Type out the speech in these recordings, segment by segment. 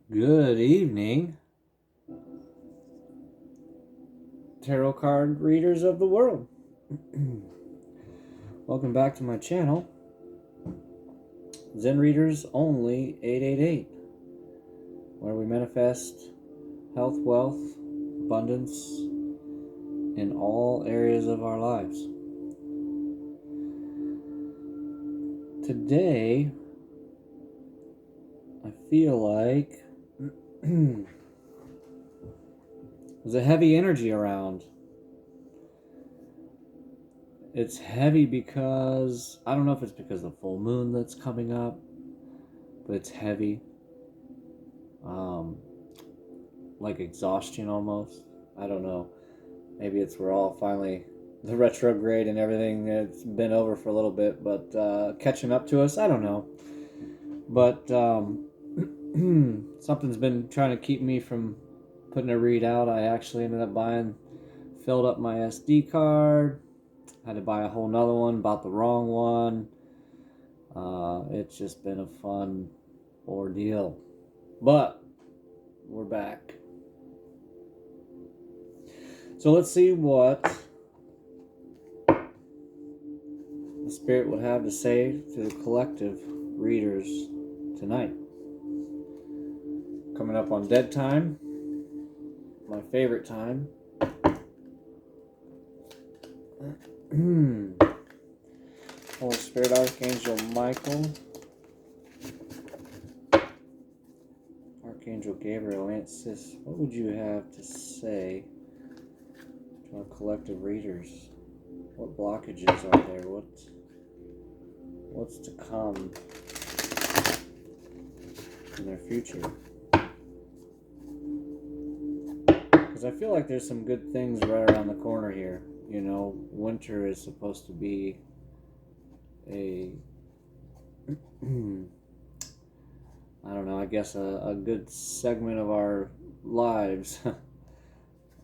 Good evening, tarot card readers of the world. Welcome back to my channel, Zen Readers Only 888, where we manifest health, wealth, abundance in all areas of our lives. Today, I feel like there's a heavy energy around. It's heavy because, I don't know if it's because of the full moon that's coming up, but it's heavy. Like exhaustion almost. I don't know. Maybe it's we're all finally, the retrograde and everything, it's been over for a little bit, but catching up to us. I don't know. But something's been trying to keep me from putting a read out. I actually ended up filled up my SD card. Had to buy a whole nother one, bought the wrong one. It's just been a fun ordeal. But we're back. So let's see what the Spirit would have to say to the collective readers tonight. Coming up on Dead Time, my favorite time. Holy Spirit Archangel Michael, Archangel Gabriel, Aunt Sis, what would you have to say to our collective readers? What blockages are there? What's to come in their future? Because I feel like there's some good things right around the corner here. You know, winter is supposed to be a I don't know, I guess a good segment of our lives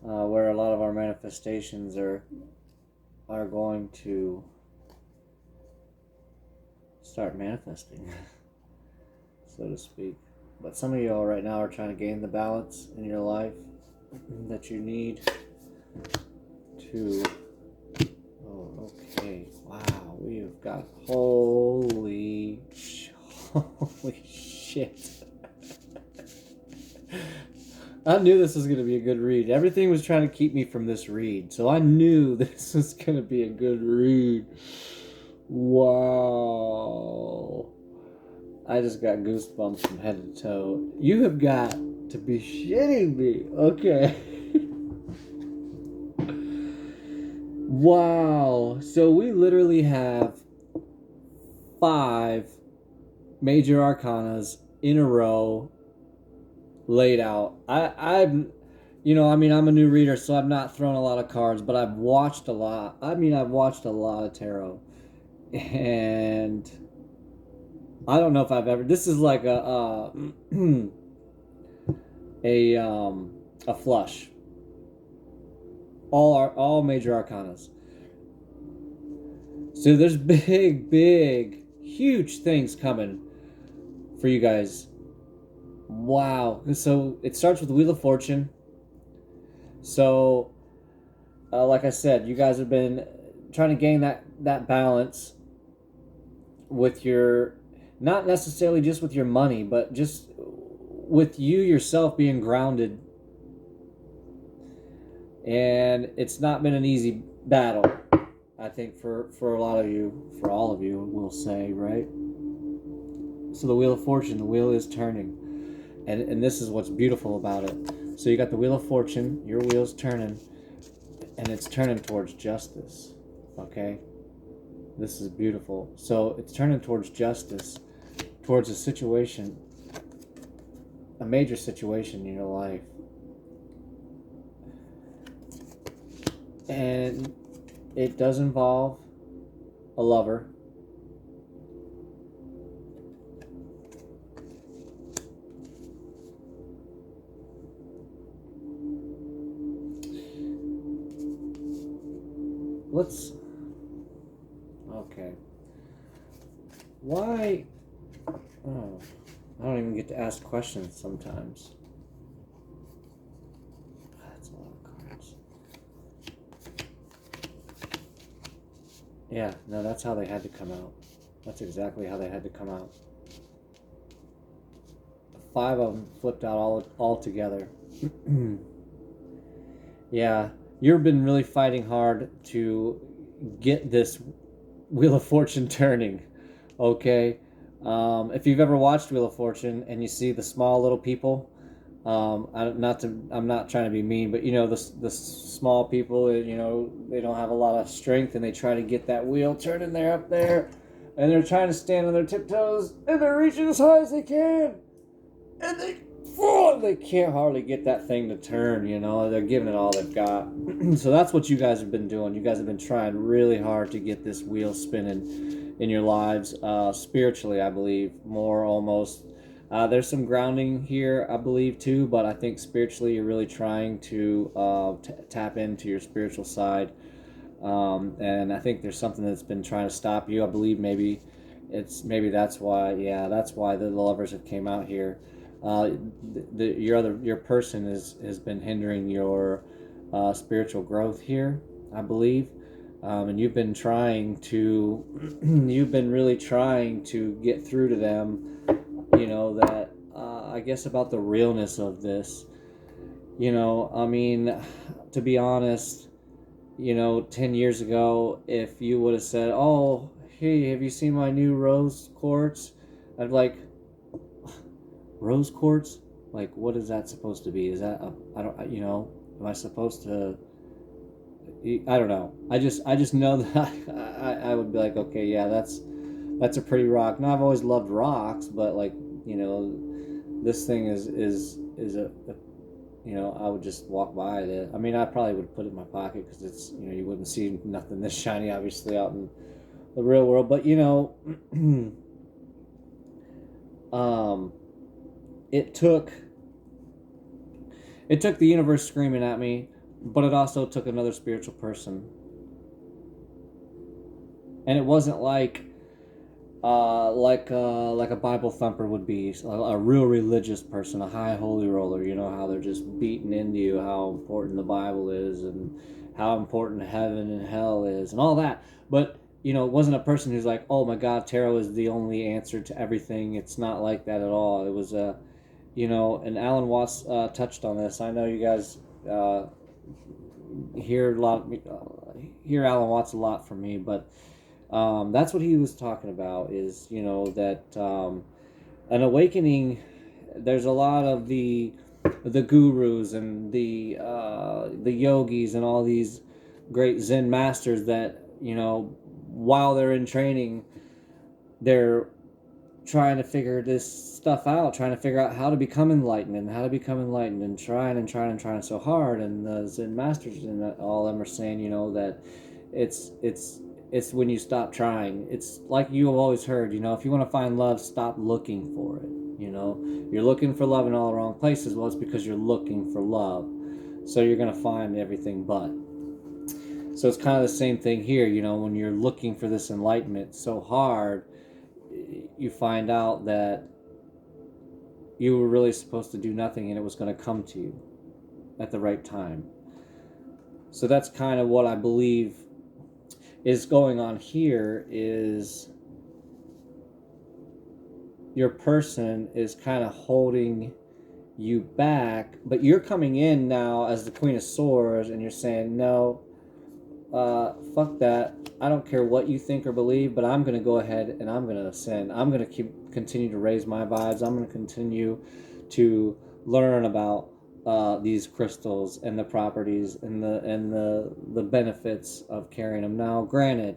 where a lot of our manifestations are going to start manifesting, so to speak. But some of y'all right now are trying to gain the balance in your life that you need to... Oh, okay. Wow, we have got... Holy shit. I knew this was going to be a good read. Everything was trying to keep me from this read, so I knew this was going to be a good read. Wow. I just got goosebumps from head to toe. You have got to be shitting me. Okay. Wow. So we literally have 5 major arcanas in a row laid out. I'm a new reader, so I'm not throwing a lot of cards, but I've watched a lot. I've watched a lot of tarot. And I don't know if I've ever... This is like a flush. All major arcanas. So there's big, huge things coming for you guys. Wow. So it starts with the Wheel of Fortune. So, like I said, you guys have been trying to gain that balance with your... Not necessarily just with your money, but just with you yourself being grounded. And it's not been an easy battle, I think, for a lot of you, for all of you, we'll say, right? So the Wheel of Fortune, the wheel is turning. And this is what's beautiful about it. So you got the Wheel of Fortune, your wheel's turning, and it's turning towards justice, okay? This is beautiful. So it's turning towards justice, towards a situation, a major situation in your life. And it does involve a lover. Okay. Why? Oh, I don't even get to ask questions sometimes. That's a lot of cards. Yeah, no, that's how they had to come out. That's exactly how they had to come out. 5 of them flipped out all together. Yeah, you've been really fighting hard to get this Wheel of Fortune turning. Okay, if you've ever watched Wheel of Fortune and you see the small little people, I'm not trying to be mean, but the small people, they don't have a lot of strength, and they try to get that wheel turning there up there, and they're trying to stand on their tiptoes, and they're reaching as high as they can, and they can't hardly get that thing to turn. They're giving it all they've got. So that's what you guys have been doing. You guys have been trying really hard to get this wheel spinning in your lives, spiritually, I believe, more almost. There's some grounding here, I believe, too, but I think spiritually you're really trying to tap into your spiritual side. And I think there's something that's been trying to stop you. I believe maybe that's why. Yeah, that's why the lovers have came out here. Your person has been hindering your spiritual growth here, I believe. And you've been really trying to get through to them, that I guess about the realness of this. I mean, to be honest, 10 years ago, if you would have said, "Oh, hey, have you seen my new rose quartz?" I'd be like, "Rose quartz? Like, what is that supposed to be? Is that I don't, am I supposed to?" I don't know. I just know that I would be like, okay, yeah, that's a pretty rock. Now I've always loved rocks, but like, this thing is a I would just walk by it. I mean, I probably would put it in my pocket because it's you wouldn't see nothing this shiny obviously out in the real world, but it took the universe screaming at me, but it also took another spiritual person. And it wasn't like a Bible thumper would be, a real religious person, a high holy roller. You know how they're just beating into you how important the Bible is and how important heaven and hell is and all that. But it wasn't a person who's like, oh my God, tarot is the only answer to everything. It's not like that at all. It was and Alan Watts touched on this. I know you guys hear Alan Watts a lot from me, but that's what he was talking about. Is that an awakening. There's a lot of the gurus and the yogis and all these great Zen masters that while they're in training, they're trying to figure this stuff out, trying to figure out how to become enlightened and trying so hard. And the Zen masters and all of them are saying, that it's when you stop trying. It's like you have always heard, if you want to find love, stop looking for it. You're looking for love in all the wrong places. Well, it's because you're looking for love. So you're going to find everything but. So it's kind of the same thing here, when you're looking for this enlightenment so hard, you find out that you were really supposed to do nothing and it was going to come to you at the right time. So that's kind of what I believe is going on here. Is your person is kind of holding you back, but you're coming in now as the Queen of Swords and you're saying, no, fuck that. I don't care what you think or believe, but I'm going to go ahead and I'm going to ascend. I'm going to continue to raise my vibes. I'm going to continue to learn about these crystals and the properties and the benefits of carrying them. Now, granted,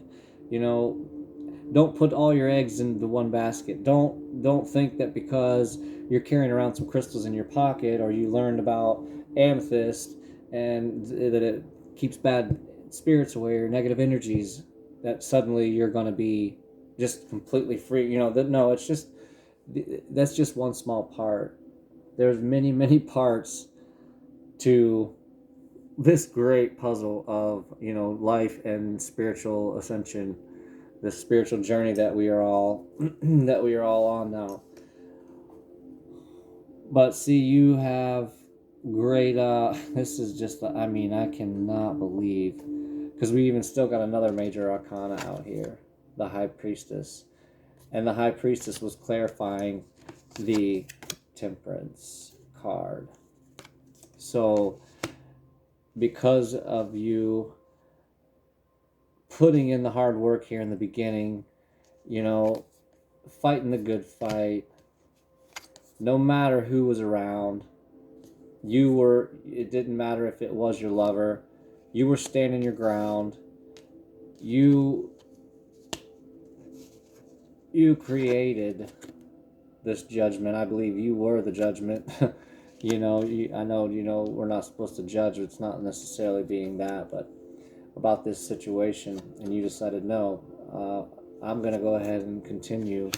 don't put all your eggs into one basket. Don't think that because you're carrying around some crystals in your pocket, or you learned about amethyst and that it keeps bad spirits away or negative energies, that suddenly you're going to be just completely free. No, that's just one small part. There's many parts to this great puzzle of life and spiritual ascension, this spiritual journey that we are all on now. But see, you have great, this is just, I mean, I cannot believe, because we even still got another major arcana out here, the High Priestess. And the High Priestess was clarifying the Temperance card. So, because of you putting in the hard work here in the beginning, you know, fighting the good fight, no matter who was around, it didn't matter if it was your lover, you were standing your ground, you created this judgment. I believe you were the judgment. I know, we're not supposed to judge, it's not necessarily being that, but about this situation, and you decided, no, I'm going to go ahead and continue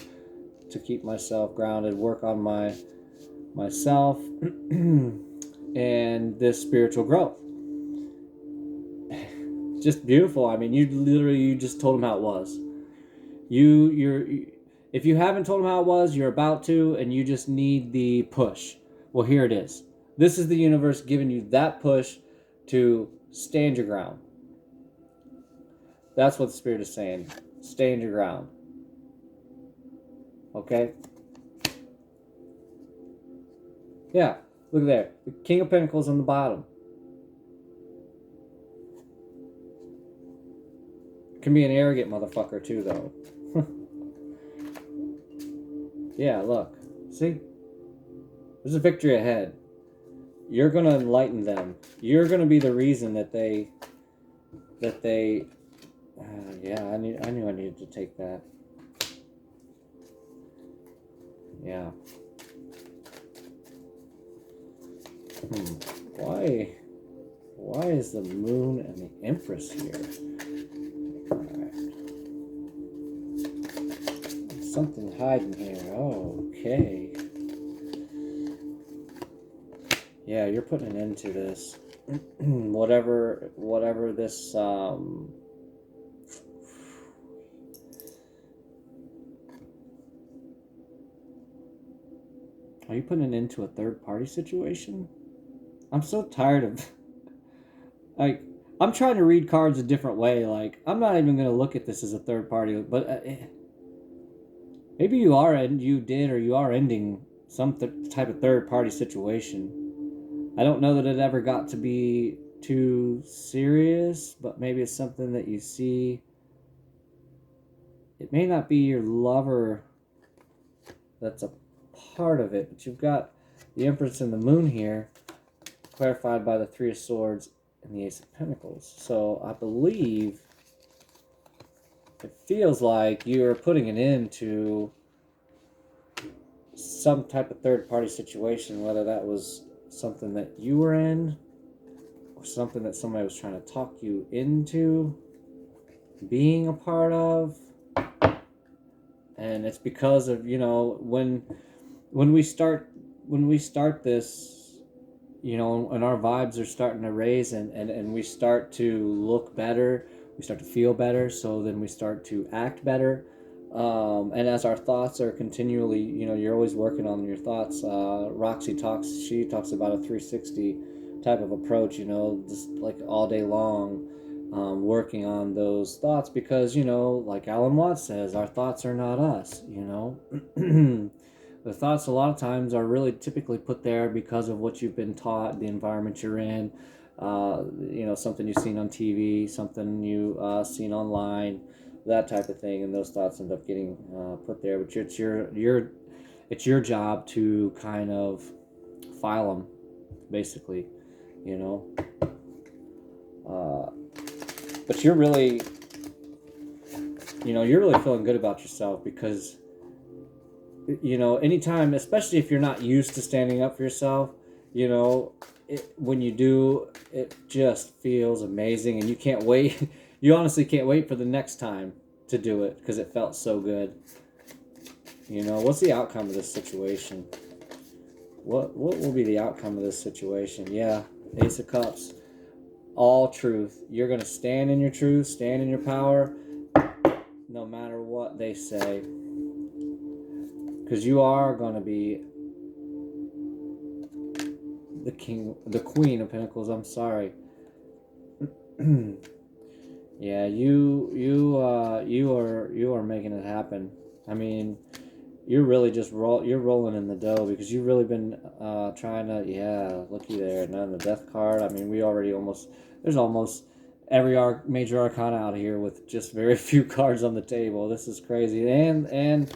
to keep myself grounded, work on myself, and this spiritual growth. Just beautiful. I mean, you just told him how it was. If you haven't told him how it was, you're about to, and you just need the push. Well, here it is. This is the universe giving you that push to stand your ground. That's what the Spirit is saying. Stand your ground. Okay? Yeah, look there. The King of Pentacles on the bottom. Can be an arrogant motherfucker too, though. Yeah, look. See? There's a victory ahead. You're going to enlighten them. You're going to be the reason that they yeah, I knew I needed to take that. Yeah. Why is the Moon and the Empress here? Alright. Something hiding here. Oh, okay. Yeah, you're putting an end to this. whatever this Are you putting an end to a third party situation? I'm so tired of like, I'm trying to read cards a different way. Like, I'm not even going to look at this as a third party, but maybe you are ending some type of third party situation. I don't know that it ever got to be too serious, but maybe it's something that you see. It may not be your lover that's a part of it, but you've got the Empress and the Moon here, clarified by the Three of Swords and the Ace of Pentacles. So I believe it feels like you're putting an end to some type of third-party situation, whether that was something that you were in or something that somebody was trying to talk you into being a part of. And it's because of, when we start this, and our vibes are starting to raise, and we start to look better, we start to feel better, so then we start to act better. And as our thoughts are continually, you're always working on your thoughts. Roxy she talks about a 360 type of approach, just like all day long, working on those thoughts, because, like Alan Watts says, our thoughts are not us, The thoughts a lot of times are really typically put there because of what you've been taught, the environment you're in, something you've seen on TV, something you've seen online, that type of thing, and those thoughts end up getting put there. But it's your job to kind of file them, basically, But you're really feeling good about yourself, because anytime, especially if you're not used to standing up for yourself, when you do, it just feels amazing, and you can't wait. You honestly can't wait for the next time to do it, because it felt so good. What's the outcome of this situation? What will be the outcome of this situation? Yeah, Ace of Cups. All truth. You're going to stand in your truth, stand in your power, no matter what they say. Because you are going to be the Queen of Pentacles. I'm sorry. Yeah, you are making it happen. I mean, you're really just you're rolling in the dough because you've really been trying to. Yeah, looky there, and then the Death card. I mean, we already there's almost every major arcana out here with just very few cards on the table. This is crazy, and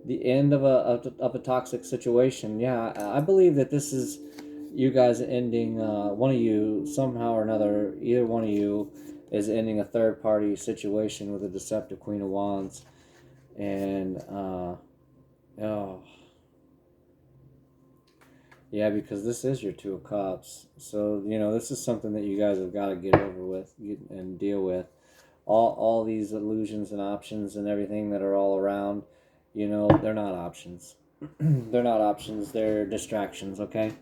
the end of a toxic situation. Yeah, I believe that this is you guys ending. One of you somehow or another, either one of you is ending a third party situation with a deceptive Queen of Wands, and oh. Yeah, because this is your Two of Cups. So, this is something that you guys have got to get over with and deal with. All these illusions and options and everything that are all around, they're not options. They're not options, they're distractions, okay?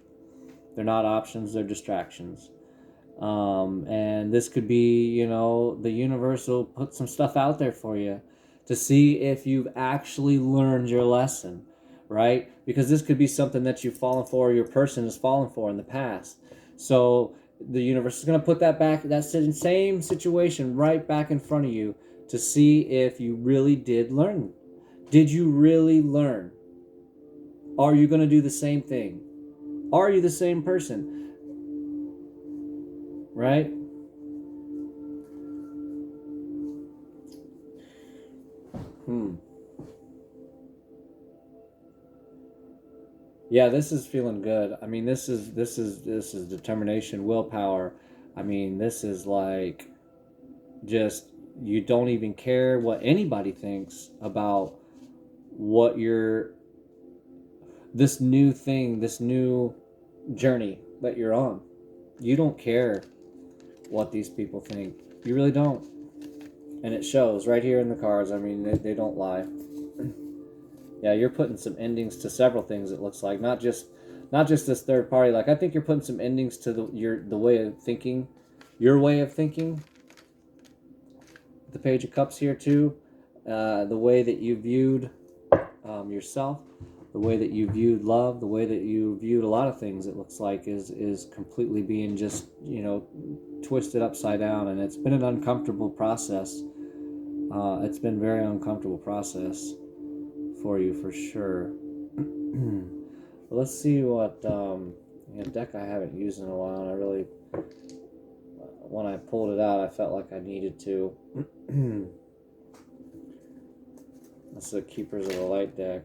They're not options, they're distractions. And this could be, the universe will put some stuff out there for you to see if you've actually learned your lesson, right? Because this could be something that you've fallen for, or your person has fallen for in the past. So the universe is going to put that same situation right back in front of you to see if you really did learn. Did you really learn? Are you going to do the same thing? Are you the same person? Right? Yeah, this is feeling good. I mean, this is determination, willpower. I mean, this is like just you don't even care what anybody thinks about what this new thing, this new journey that you're on. You don't care what these people think. You really don't. And it shows right here in the cards. I mean, they don't lie. Yeah, you're putting some endings to several things. It looks like not just this third party. Like I think you're putting some endings to the way of thinking, your way of thinking. The Page of Cups here too, the way that you viewed yourself, the way that you viewed love, the way that you viewed a lot of things. It looks like is completely being just twisted upside down, and it's been an uncomfortable process. It's been a very uncomfortable process for you for sure. Let's see what deck I haven't used in a while, and I really, when I pulled it out, I felt like I needed to. That's the Keepers of the Light deck.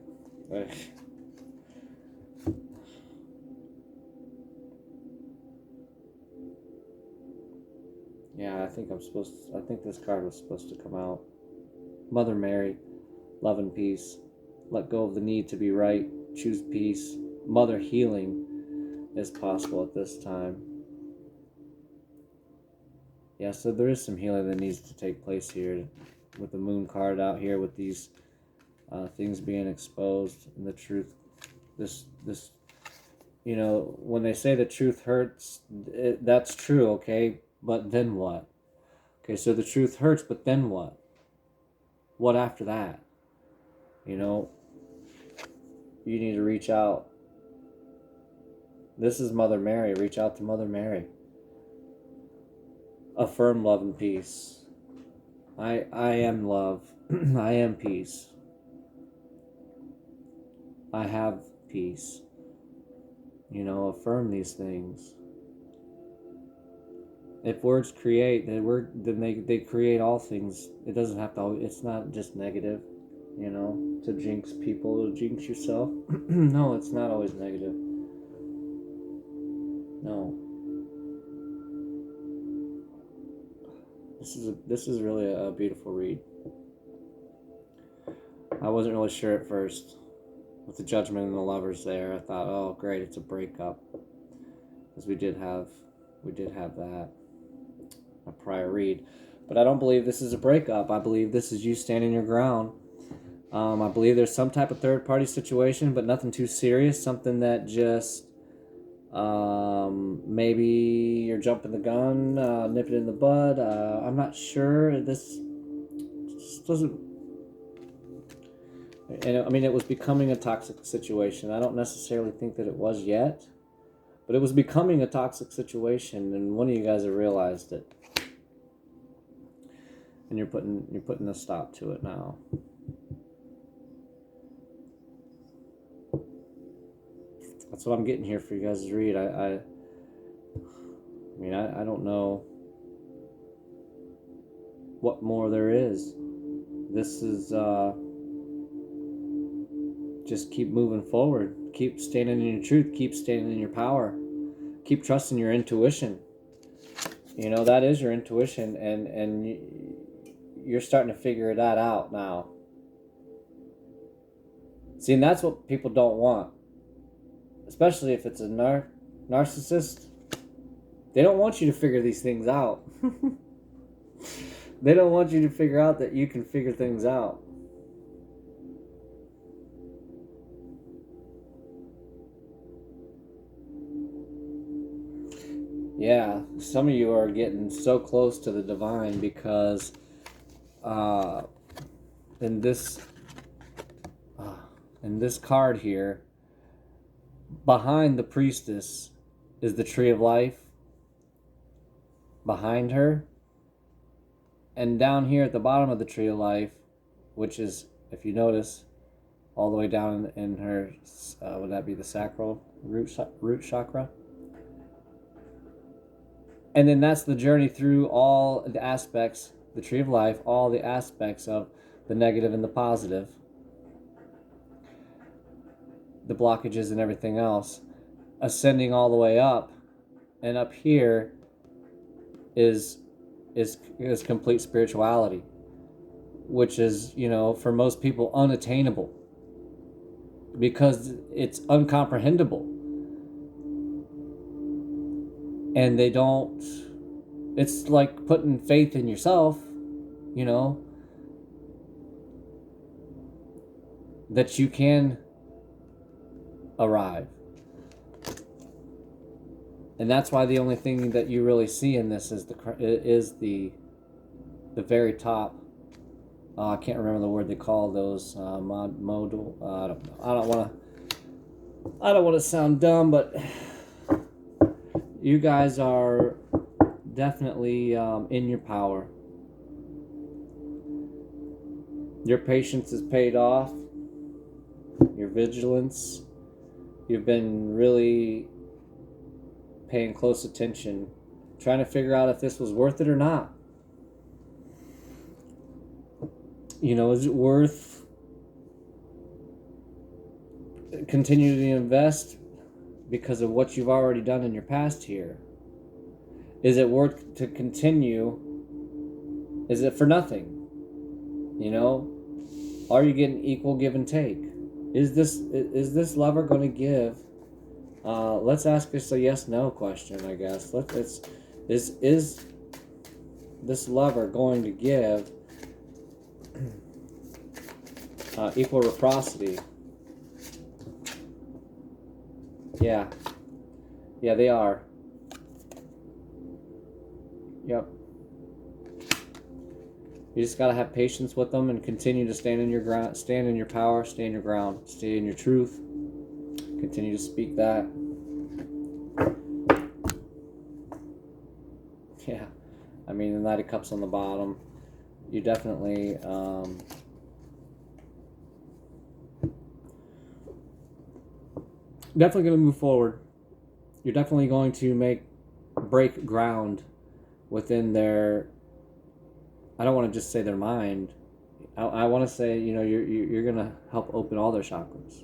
Yeah, I think this card was supposed to come out. Mother Mary, love and peace. Let go of the need to be right. Choose peace. Mother healing is possible at this time. Yeah, so there is some healing that needs to take place here with the Moon card out here with these things being exposed and the truth. This when they say the truth hurts, that's true, okay? But then what? Okay, so the truth hurts, but then what? What after that? You need to reach out. This is Mother Mary. Reach out to Mother Mary. Affirm love and peace. I am love. I am peace. I have peace. Affirm these things. If words create, then they create all things. It doesn't have to. It's not just negative, to jinx people, to jinx yourself. No, it's not always negative. No. This is really a beautiful read. I wasn't really sure at first with the Judgment and the Lovers there. I thought, oh great, it's a breakup, because we did have that a prior read, but I don't believe this is a breakup. I believe this is you standing your ground. I believe there's some type of third party situation, but nothing too serious. Something that just maybe you're jumping the gun, nip it in the bud. I'm not sure. This doesn't. And I mean, it was becoming a toxic situation. I don't necessarily think that it was yet, but But it was becoming a toxic situation, and one of you guys have realized it. And you're putting a stop to it now. That's what I'm getting here for you guys to read. I don't know what more there is. This is just keep moving forward. Keep standing in your truth. Keep standing in your power. Keep trusting your intuition. You know, that is your intuition, and you're starting to figure that out now. See, and that's what people don't want. Especially if it's a narcissist. They don't want you to figure these things out. They don't want you to figure out that you can figure things out. Yeah, some of you are getting so close to the divine because in this card here, behind the priestess is the tree of life. Behind her. And down here at the bottom of the tree of life, which is, if you notice, all the way down in her, would that be the sacral root chakra? And then that's the journey through all the aspects, the tree of life, all the aspects of the negative and the positive, the blockages and everything else, ascending all the way up. And up here is complete spirituality, which is, you know, for most people unattainable because it's uncomprehendable. And they don't, it's like putting faith in yourself, you know, that you can arrive. And that's why the only thing that you really see in this is the very top. I can't remember the word they call those modal. I don't want to sound dumb, but you guys are definitely in your power. Your patience is paid off. Your vigilance. You've been really paying close attention, trying to figure out if this was worth it or not. You know, is it worth continuing to invest because of what you've already done in your past here? Is it worth to continue? Is it for nothing? You know, are you getting equal give and take? Is this lover going to give? Let's ask us a yes/no question, I guess. Is this lover going to give equal reciprocity? Yeah, they are. Yep. You just gotta have patience with them and continue to stand in your ground, stand in your power, stay in your ground, stay in your truth. Continue to speak that. Yeah, I mean, the Knight of Cups on the bottom. You definitely going to move forward. You're definitely going to break ground within their. I don't want to just say their mind. I want to say, you know, you're going to help open all their chakras.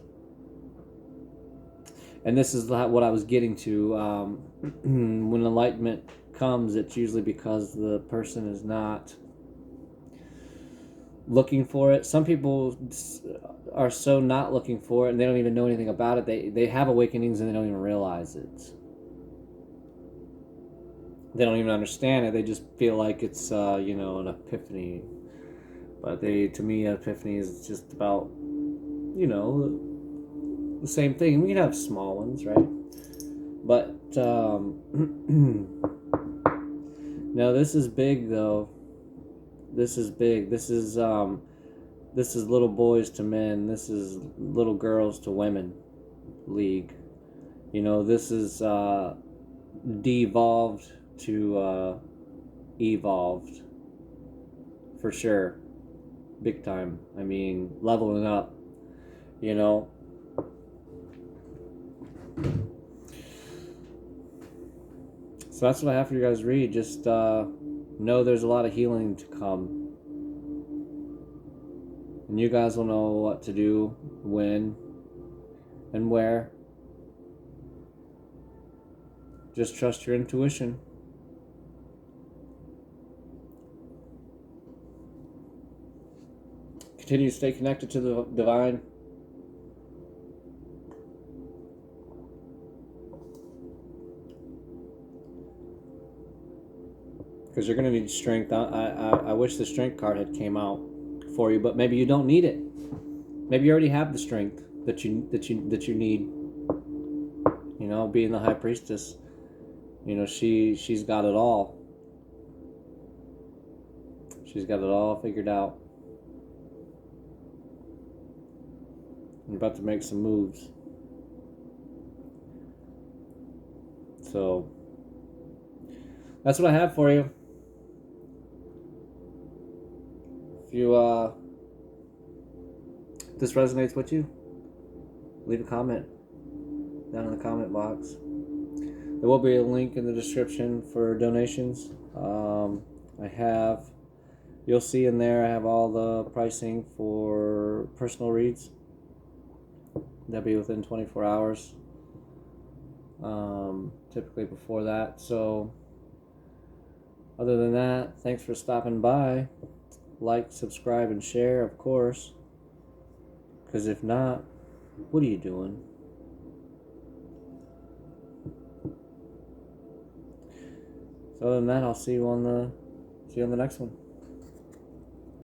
And this is what I was getting to. When enlightenment comes, it's usually because the person is not looking for it. Some people are so not looking for it and they don't even know anything about it. They have awakenings and they don't even realize it. They don't even understand it. They just feel like it's you know, an epiphany. But to me, an epiphany is just about, you know, the same thing. We can have small ones, right? But no, this is big though. This is big. This is little boys to men. This is little girls to women league. You know, this is devolved to evolved for sure, big time. I mean, leveling up. You know, so that's what I have for you guys to read. Just know there's a lot of healing to come. And you guys will know what to do, when, and where. Just trust your intuition. Continue to stay connected to the divine. Because you're going to need strength. I wish the strength card had came out for you, but maybe you don't need it. Maybe you already have the strength that you need. You know, being the high priestess, you know, she's got it all. She's got it all figured out. You're about to make some moves. So that's what I have for you. If you this resonates with you, leave a comment down in the comment box. There will be a link in the description for donations. You'll see in there I have all the pricing for personal reads. That'll be within 24 hours. Typically before that. So other than that, thanks for stopping by. Like, subscribe, and share, of course. Because if not, what are you doing? So other than that, I'll see you on the next one.